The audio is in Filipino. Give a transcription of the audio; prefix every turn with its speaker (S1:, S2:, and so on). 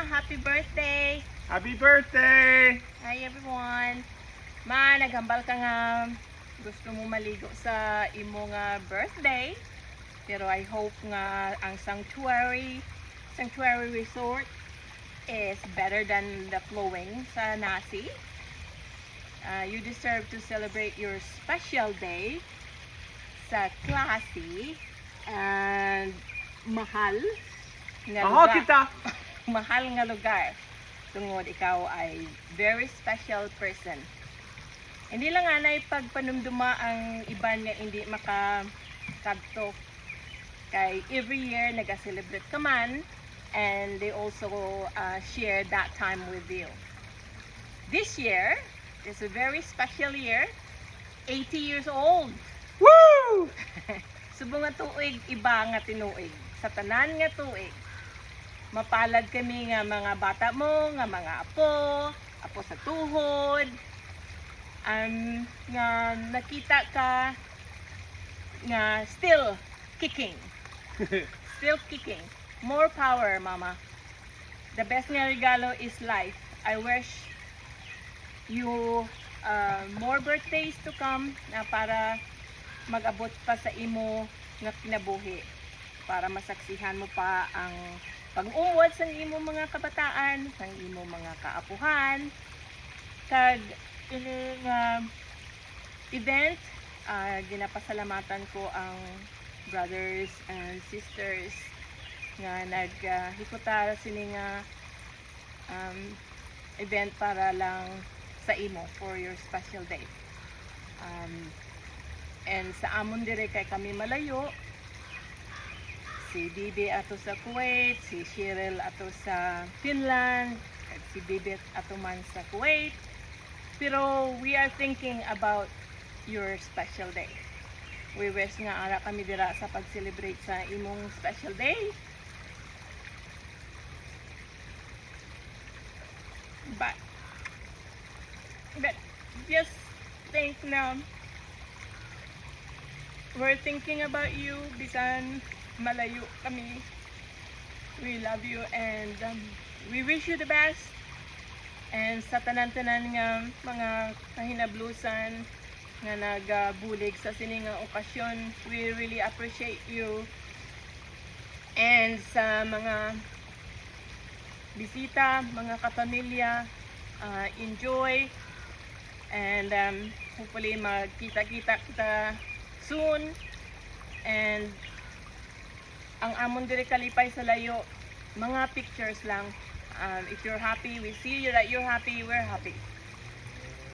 S1: Happy birthday!
S2: Happy birthday!
S1: Hi everyone! Ma, naghambal ka nga gusto mo maligo sa imo nga birthday. Pero I hope nga ang sanctuary resort is better than the flowing sa Nasi. You deserve to celebrate your special day sa classy and mahal nga lugar.
S2: kita!
S1: Mahal nga lugar. Tungod ikaw ay very special person. Hindi lang anay pagpanumduma ang iban nga hindi makakadto. Kay every year nag-celebrate ka man, and they also share that time with you. This year is a very special year. 80 years old.
S2: Woo!
S1: Subong nga tuig, iba nga tinuig. Sa tanan nga tuig, mapalad kami nga mga bata mo, nga mga apo sa tuhod, nga nakita ka nga still kicking. Still kicking. More power, mama. The best nga regalo is life. I wish you more birthdays to come na para mag-abot pa sa imo nga kinabuhi, para masaksihan mo pa ang pag-uwad sa imo mga kabataan, sa imo mga kaapuhan. Kag ini nga event, ginapasalamatan ko ang brothers and sisters nga naghikuta sini nga event para lang sa imo for your special day. And sa amon dire kay kami malayo, si Bibi ato sa Kuwait, si Cheryl ato sa Finland, at si Bibi ato man sa Kuwait. Pero we are thinking about your special day. We wish nga ara kami dira sa pag-celebrate sa imong special day. But just think na we're thinking about you bisan malayo kami. We love you and we wish you the best. And sa tanan-tanan nga mga kahinablusan nga nagabulig sa sining nga okasyon, we really appreciate you. And sa mga bisita, mga kapamilya, enjoy. And hopefully magkita-kita kita soon. And ang amon dire kalipay sa layo, mga pictures lang. If you're happy, we see you that you're happy, we're happy.